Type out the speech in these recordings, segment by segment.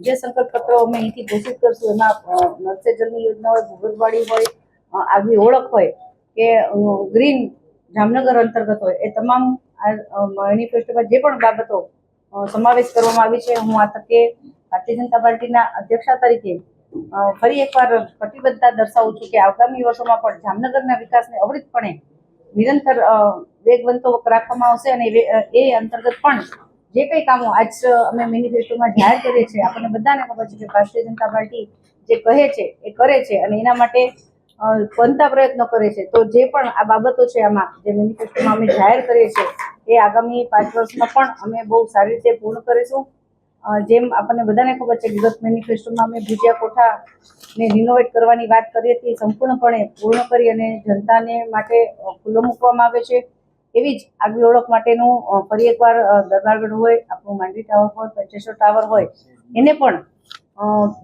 જે સંકલ્પ પત્રો અમે અહીંથી ઘોષિત કરશું એમાં નળ સે જલની યોજના હોય, ભૂગર્ભવાળી હોય, આગવી ઓળખ હોય કે ગ્રીન જામનગર અંતર્ગત હોય, એ તમામ મેનિફેસ્ટોમાં જે પણ બાબતો સમાવેશ કરવામાં આવી છે, હું આ તકે ભારતીય જનતા પાર્ટીના અધ્યક્ષા તરીકે ફરી એકવાર કટિબદ્ધતા દર્શાવું છું કે આગામી વર્ષોમાં પણ જામનગરના વિકાસને અવિરતપણે નિરંતર વેગવંતો રાખવામાં આવશે અને એ અંતર્ગત પણ જે કંઈ કામો આજ અમે મેનિફેસ્ટોમાં જાહેર કરીએ છીએ, આપણને બધાને ખબર છે કે ભારતીય જનતા પાર્ટી જે કહે છે એ કરે છે અને એના માટે બનતા પ્રયત્નો કરે છે. તો જે પણ આ બાબતો છે આમાં જે મેનિફેસ્ટોમાં અમે જાહેર કરીએ છીએ એ આગામી 5 વર્ષમાં પણ અમે બહુ સારી રીતે પૂર્ણ કરીશું. જેમ આપણને બધાને ખબર છે કે ગત મેનિફેસ્ટોમાં અમે ભુજિયા કોઠાને રિનોવેટ કરવાની વાત કરી હતી, સંપૂર્ણપણે પૂર્ણ કરી અને જનતાને માટે ખુલ્લો મૂકવામાં આવે છે. એવી જ આગવી ઓળખ માટેનું ફરી એકવાર દરબારગઢ હોય, આપણું માંડવી ટાવર હોય, પંચેશ્વર ટાવર હોય, એને પણ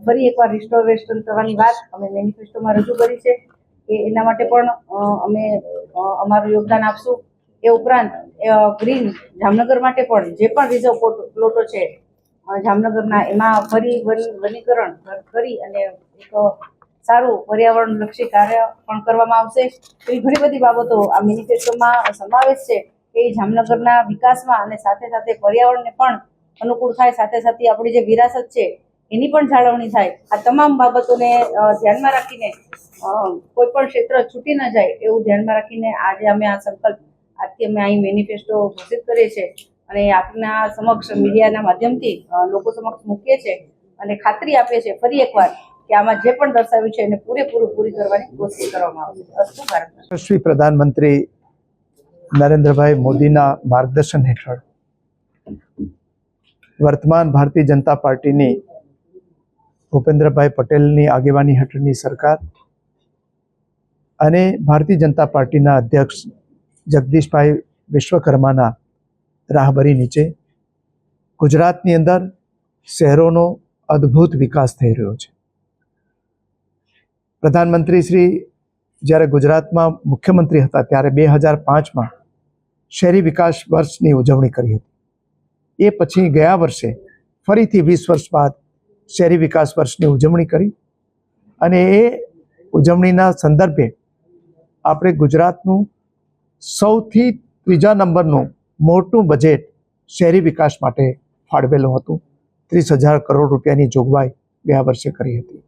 ફરી એકવાર રિસ્ટોરેશન કરવાની વાત અમે મેનિફેસ્ટોમાં રજૂ કરી છે કે એના માટે પણ અમે અમારું યોગદાન આપશું. એ ઉપરાંત ગ્રીન જામનગર માટે પણ જે પણ રિઝર્વ પ્લોટો છે જામનગરના, એમાં ફરી વનીકરણ કરી અને એક સારું પર્યાવરણલક્ષી કાર્ય પણ કરવામાં આવશે. એવી ઘણી બધી બાબતો આ મેનિફેસ્ટોમાં સમાવેશ છે કે જામનગરના વિકાસમાં અને સાથે સાથે પર્યાવરણને પણ અનુકૂળ થાય, સાથે સાથે આપણી જે વિરાસત છે એની પણ જાળવણી થાય. આ તમામ બાબતોને ધ્યાનમાં રાખીને કોઈ પણ ક્ષેત્ર છૂટી ન જાય એવું ધ્યાનમાં રાખીને આજે અમે આ સંકલ્પ આજથી અમે અહીં મેનિફેસ્ટો ઘોષિત કરીએ છીએ અને આપના સમક્ષ મીડિયાના માધ્યમથી લોકો સમક્ષ મૂકીએ છીએ અને ખાતરી આપીએ છીએ ફરી એકવાર કે આમાં જે પણ દર્શાવ્યું છે એને પૂરી કરવાની કોશિશ કરવામાં આવશે. શ્રી પ્રધાનમંત્રી નરેન્દ્રભાઈ મોદીના માર્ગદર્શન હેઠળ વર્તમાન ભારતીય જનતા પાર્ટીની ભૂપેન્દ્રભાઈ પટેલની આગેવાની હેઠળની સરકાર અને ભારતીય જનતા પાર્ટીના અધ્યક્ષ જગદીશભાઈ વિશ્વકર્માના રાહબરી નીચે ગુજરાતની અંદર શહેરોનો અદ્ભુત વિકાસ થઈ રહ્યો છે. પ્રધાનમંત્રી શ્રી જ્યારે ગુજરાતમાં મુખ્યમંત્રી હતા ત્યારે 2005માં શહેરી વિકાસ વર્ષની ઉજવણી કરી હતી. એ પછી ગયા વર્ષે ફરીથી 20 વર્ષ બાદ શહેરી વિકાસ વર્ષની ઉજવણી કરી અને એ ઉજવણીના સંદર્ભે આપણે ગુજરાતનું સૌથી ત્રીજા નંબરનું મોટું બજેટ શહેરી વિકાસ માટે ફાળવેલું હતું. 30,000 કરોડ રૂપિયાની જોગવાઈ ગયા વર્ષે કરી હતી.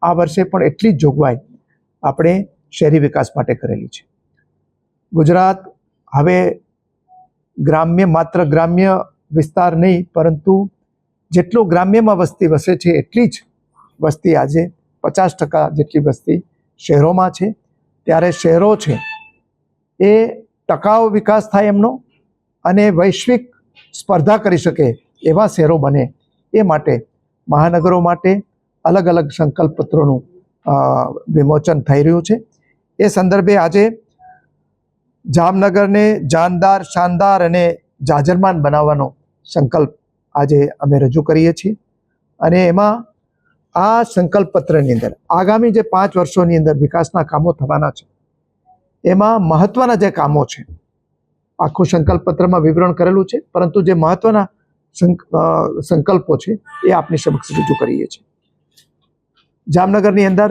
આ વર્ષે પણ એટલી જ જોગવાઈ આપણે શહેરી વિકાસ માટે કરેલી છે. ગુજરાત હવે માત્ર ગ્રામ્ય વિસ્તાર નહીં, પરંતુ જેટલું ગ્રામ્યમાં વસ્તી વસે છે એટલી જ વસ્તી આજે 50% જેટલી વસ્તી શહેરોમાં છે. ત્યારે શહેરો છે એ ટકાઉ વિકાસ થાય એમનો અને વૈશ્વિક સ્પર્ધા કરી શકે એવા શહેરો બને એ માટે મહાનગરો માટે અલગ અલગ સંકલ્પ પત્રોનું વિમોચન થઈ રહ્યું છે. એ સંદર્ભે આજે જામનગરને જાનદાર, શાનદાર અને જાજરમાન બનાવવાનો સંકલ્પ આજે અમે રજૂ કરીએ છીએ અને એમાં આ સંકલ્પ પત્રની અંદર આગામી જે 5 વર્ષોની અંદર વિકાસના કામો થવાના છે એમાં મહત્વના જે કામો છે, આખું સંકલ્પ પત્રમાં વિવરણ કરેલું છે, પરંતુ જે મહત્વના સંકલ્પો છે એ આપની સમક્ષ રજૂ કરીએ છીએ. જામનગરની અંદર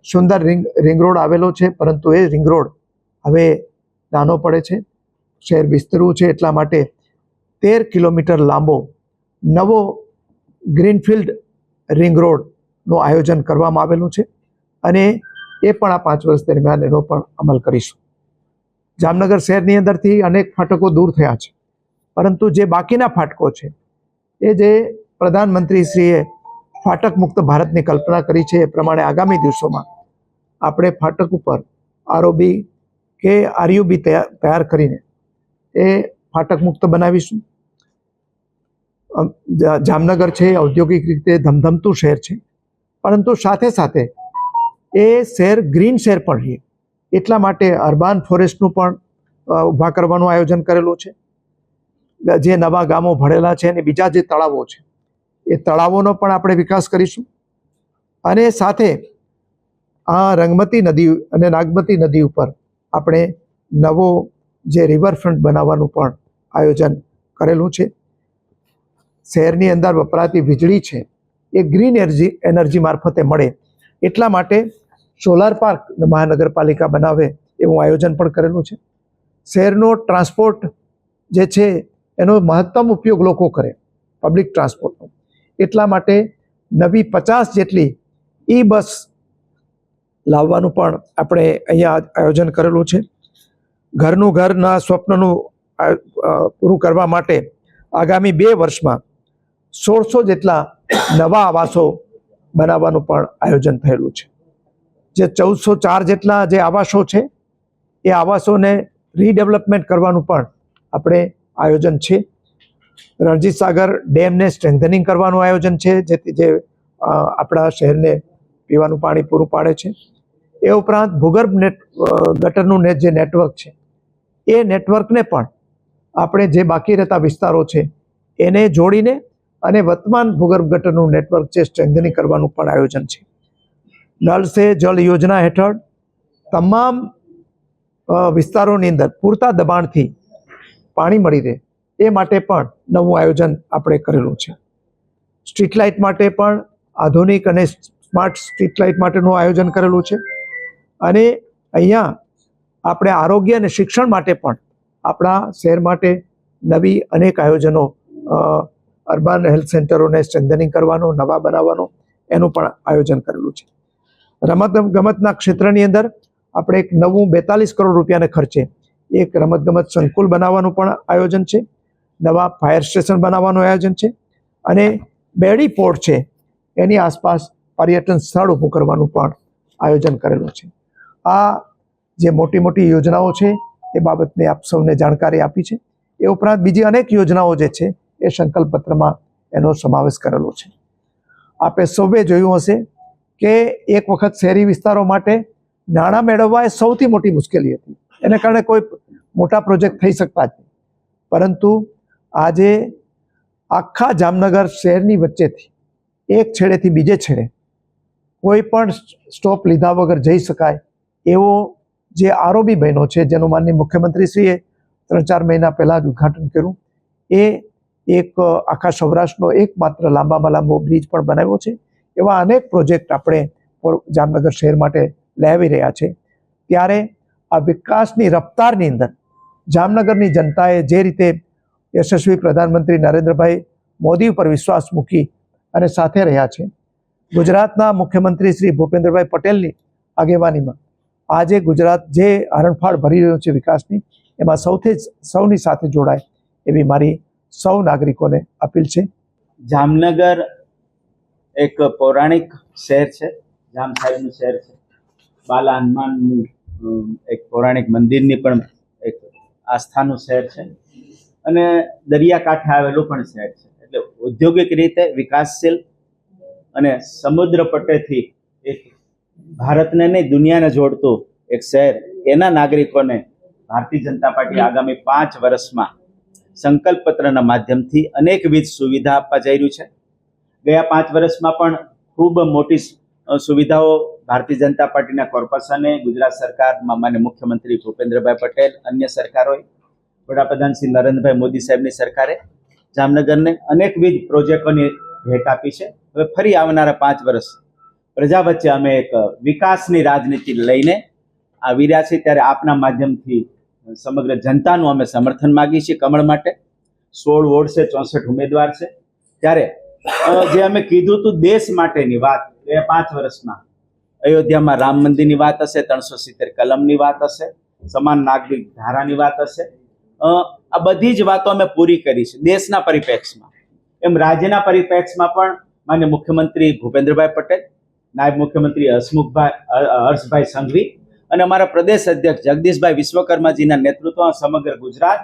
સુંદર રિંગ રોડ આવેલો છે, પરંતુ એ રિંગ રોડ હવે નાનો પડે છે. શહેર વિસ્તરવું છે એટલા માટે 13 કિલોમીટર લાંબો નવો ગ્રીનફિલ્ડ રિંગ રોડનું આયોજન કરવામાં આવેલું છે અને એ પણ આ 5 વર્ષ દરમિયાન એનો પણ અમલ કરીશું. જામનગર શહેરની અંદરથી અનેક ફાટકો દૂર થયા છે, પરંતુ જે બાકીના ફાટકો છે એ જે પ્રધાનમંત્રીશ્રીએ ફાટક મુક્ત ભારતની કલ્પના કરી છે એ પ્રમાણે આગામી દિવસોમાં આપણે ફાટક ઉપર આરઓબી કે આરયુબી તૈયાર કરીને એ ફાટક મુક્ત બનાવીશું. જામનગર છે ઔદ્યોગિક રીતે ધમધમતું શહેર છે, પરંતુ સાથે સાથે એ શહેર ગ્રીન શહેર પણ રહે એટલા માટે અર્બન ફોરેસ્ટનું પણ ઊભા કરવાનું આયોજન કરેલું છે. જે નવા ગામો ભળેલા છે અને બીજા જે તળાવો છે એ તળાવોનો પણ આપણે વિકાસ કરીશું અને સાથે આ રંગમતી નદી અને નાગમતી નદી ઉપર આપણે નવો જે રિવરફ્રન્ટ બનાવવાનું પણ આયોજન કરેલું છે. શહેરની અંદર વપરાતી વીજળી છે એ ગ્રીન એનર્જી મારફતે મળે એટલા માટે સોલાર પાર્ક મહાનગરપાલિકા બનાવે એવું આયોજન પણ કરેલું છે. શહેરનો ટ્રાન્સપોર્ટ જે છે એનો મહત્તમ ઉપયોગ લોકો કરે પબ્લિક ટ્રાન્સપોર્ટનો, એટલા માટે નવી 50 જેટલી ઈ બસ લાવવાનું પણ આપણે અહીંયા આયોજન કરેલું છે. ઘરનું ઘરના સ્વપ્નનું પૂરું કરવા માટે આગામી 2 વર્ષમાં 1600 જેટલા નવા આવાસો બનાવવાનું પણ આયોજન થયેલું છે. જે 1404 જેટલા જે આવાસો છે એ આવાસોને રીડેવલપમેન્ટ કરવાનું પણ આપણે આયોજન છે. રણજીત સાગર ડેમને સ્ટ્રેન્થનિંગ કરવાનું આયોજન છે, જેથી જે આપણા શહેરને પીવાનું પાણી પૂરું પાડે છે. એ ઉપરાંત ભૂગર્ભ ગટરનું જે નેટવર્ક છે એ નેટવર્કને પણ આપણે જે બાકી રહેતા વિસ્તારો છે એને જોડીને અને વર્તમાન ભૂગર્ભ ગટરનું નેટવર્ક છે સ્ટ્રેન્થનિંગ કરવાનું પણ આયોજન છે. નળ સે જલ યોજના હેઠળ તમામ વિસ્તારોની અંદર પૂરતા દબાણથી પાણી મળી રહે એ માટે પણ નવું આયોજન આપણે કરેલું છે. સ્ટ્રીટ લાઇટ માટે પણ આધુનિક અને સ્માર્ટ સ્ટ્રીટ લાઇટ માટેનું આયોજન કરેલું છે. અને અહીંયા આપણે આરોગ્ય અને શિક્ષણ માટે પણ આપણા શહેર માટે નવી અનેક આયોજનો, અર્બન હેલ્થ સેન્ટરોને સ્ટ્રેન્થનિંગ કરવાનો, નવા બનાવવાનો એનું પણ આયોજન કરેલું છે. રમતગમતના ક્ષેત્રની અંદર આપણે એક નવું 42 કરોડ રૂપિયાને ખર્ચે એક રમતગમત સંકુલ બનાવવાનું પણ આયોજન છે. નવા ફાયર સ્ટેશન બનાવવાનું આયોજન છે. અને બેડી પોર્ટ છે એની આસપાસ પર્યટન સ્થળ ઊભું કરવાનું પણ આયોજન કરેલું છે. આ જે મોટી મોટી યોજનાઓ છે એ બાબતને આપ સૌને જાણકારી આપી છે. એ ઉપરાંત બીજી અનેક યોજનાઓ જે છે એ સંકલ્પ પત્રમાં એનો સમાવેશ કરેલો છે. આપે સૌએ જોયું હશે કે એક વખત શહેરી વિસ્તારો માટે નાણાં મેળવવા એ સૌથી મોટી મુશ્કેલી હતી. એને કારણે કોઈ મોટા પ્રોજેક્ટ થઈ શકતા જ નહીં. પરંતુ આજે આખા જામનગર શહેરની વચ્ચેથી એક છેડેથી બીજે છેડે કોઈ પણ સ્ટોપ લીધા વગર જઈ શકાય એવો જે આરઓબી બન્યો છે, જેનું માનનીય મુખ્યમંત્રીશ્રીએ 3-4 મહિના પહેલાં જ ઉદ્ઘાટન કર્યું, એ એક આખા સૌરાષ્ટ્રનો એકમાત્ર લાંબામાં લાંબો બ્રિજ પણ બનાવ્યો છે. એવા અનેક પ્રોજેક્ટ આપણે જામનગર શહેર માટે લાવી રહ્યા છે. ત્યારે આ વિકાસની રફતારની અંદર જામનગરની જનતાએ જે રીતે યશસ્વી પ્રધાનમંત્રી નરેન્દ્રભાઈ મોદી ઉપર વિશ્વાસ મૂકી અને સાથે રહ્યા છે, ગુજરાતના મુખ્યમંત્રી શ્રી ભૂપેન્દ્રભાઈ પટેલની આગેવાનીમાં આજે ગુજરાત જે હરણફાળ ભરી રહ્યું છે વિકાસની, એમાં સૌની સાથે જોડાય એવી મારી સૌ નાગરિકોને અપીલ છે. જામનગર એક પૌરાણિક શહેર છે, જામ સાહેબનું શહેર છે. બાલા હનુમાનનું એક પૌરાણિક મંદિરની પણ એક આસ્થાનું શહેર છે અને દરિયાકાંઠે આવેલું પણ શહેર છે. એટલે ઔદ્યોગિક રીતે વિકાસશીલ અને સમુદ્ર પટ્ટેથી એક ભારતને નહીં દુનિયાને જોડતું એક શહેર, એના નાગરિકોને ભારતીય જનતા પાર્ટી આગામી 5 વર્ષમાં સંકલ્પ પત્રના માધ્યમથી અનેકવિધ સુવિધા આપવા જઈ રહ્યું છે. ગયા 5 વર્ષમાં પણ ખૂબ મોટી સુવિધાઓ ભારતીય જનતા પાર્ટીના કોર્પોરેશને, ગુજરાત સરકારમાં માન્ય મુખ્યમંત્રી ભૂપેન્દ્રભાઈ પટેલ, અન્ય સરકારોએ, વડાપ્રધાન શ્રી નરેન્દ્રભાઈ મોદી સાહેબની સરકારે જામનગરને અનેકવિધ પ્રોજેક્ટોની ભેટ આપી છે. હવે ફરી આવનારા 5 વર્ષ પ્રજા વચ્ચે અમે એક વિકાસની રાજનીતિ લઈને આવી રહ્યા છીએ. ત્યારે આપના માધ્યમથી સમગ્ર જનતાનું અમે સમર્થન માગીએ છીએ કમળ માટે. 16 વોર્ડ છે, 64 ઉમેદવાર છે. ત્યારે જે અમે કીધું હતું દેશ માટેની વાત, એ 5 વર્ષમાં અયોધ્યામાં રામ મંદિરની વાત હશે, 370 કલમની વાત હશે, સમાન નાગરિક ધારાની વાત હશે, આ બધી જ વાતો અમે પૂરી કરી છે દેશના પરિપ્રેક્ષમાં. એમ રાજ્યના પરિપ્રેક્ષમાં પણ માન્ય મુખ્યમંત્રી ભૂપેન્દ્રભાઈ પટેલ, નાયબ મુખ્યમંત્રી હર્ષભાઈ સંઘવી અને અમારા પ્રદેશ અધ્યક્ષ જગદીશભાઈ વિશ્વકર્માજીના નેતૃત્વમાં સમગ્ર ગુજરાત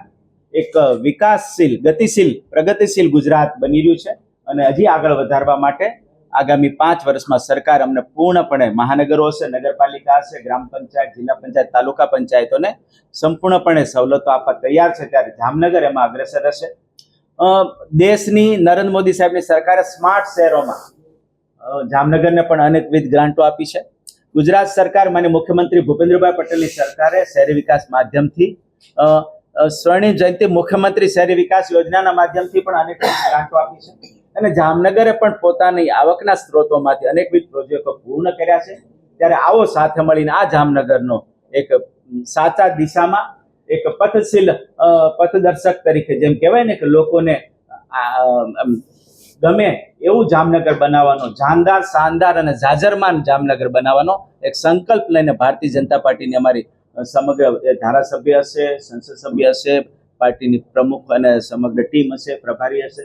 એક વિકાસશીલ, ગતિશીલ, પ્રગતિશીલ ગુજરાત બની રહ્યું છે. અને હજી આગળ વધારવા માટે આગામી 5 વર્ષમાં સરકાર અમને પૂર્ણપણે મહાનગરો હશે, નગરપાલિકા હશે, ગ્રામ પંચાયત, જિલ્લા પંચાયત, તાલુકા પંચાયતોને સંપૂર્ણપણે સવલતો આપવા તૈયાર છે. ત્યારે જામનગર એમાં અગ્રેસર રહેશે. દેશની નરેન્દ્ર મોદી સાહેબની સરકારે સ્માર્ટ શહેરોમાં જામનગરને પણ અનેકવિધ ગ્રાન્ટો આપી છે. ગુજરાત સરકાર માન્ય મુખ્યમંત્રી ભૂપેન્દ્રભાઈ પટેલની સરકારે શહેરી વિકાસ માધ્યમથી સ્વર્ણિમ જયંતિ મુખ્યમંત્રી શહેરી વિકાસ યોજનાના માધ્યમથી પણ અનેક ગ્રાન્ટો આપી છે. અને જામનગરે પણ પોતાની આવકના સ્ત્રોતોમાંથી અનેકવિધ પ્રોજેક્ટો પૂર્ણ કર્યા છે. ત્યારે આવો સાથે મળીને આ જામનગરનો એક સાચા દિશામાં એક પથદર્શક તરીકે, જેમ કહેવાય ને કે લોકોને ગમે એવું જામનગર બનાવવાનો, જાનદાર, શાનદાર અને જાજરમાન જામનગર બનાવવાનો એક સંકલ્પ લઈને ભારતીય જનતા પાર્ટીની અમારી સમગ્ર ધારાસભ્ય હશે, સંસદ સભ્ય હશે, પાર્ટીની પ્રમુખ અને સમગ્ર ટીમ હશે, પ્રભારી હશે,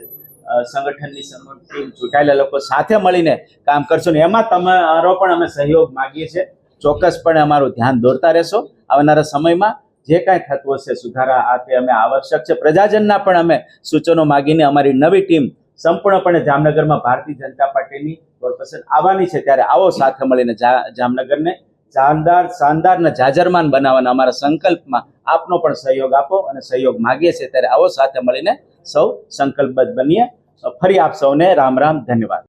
સંગઠનની સમગ્ર ટીમ, ચૂંટાયેલા લોકો સાથે મળીને કામ કરશું. ને એમાં તમારો પણ અમે સહયોગ માગીએ છીએ. ચોક્કસપણે અમારું ધ્યાન દોરતા રહેશો. આવનારા સમયમાં જે કાંઈ થતું હશે સુધારા, આ તે અમે આવશ્યક છે. પ્રજાજનના પણ અમે સૂચનો માગીને અમારી નવી ટીમ સંપૂર્ણપણે જામનગરમાં ભારતીય જનતા પાર્ટીની કોર્પોરેશન આવવાની છે. ત્યારે આવો સાથે મળીને જામનગરને શાનદાર, શાનદાર અને જાજરમાન બનાવવાના અમારા સંકલ્પમાં આપનો પણ સહયોગ આપો અને સહયોગ માગીએ છીએ. ત્યારે આવો સાથે મળીને સૌ સંકલ્પબદ્ધ બનીએ. ફરી આપ સૌને રામ રામ, ધન્યવાદ.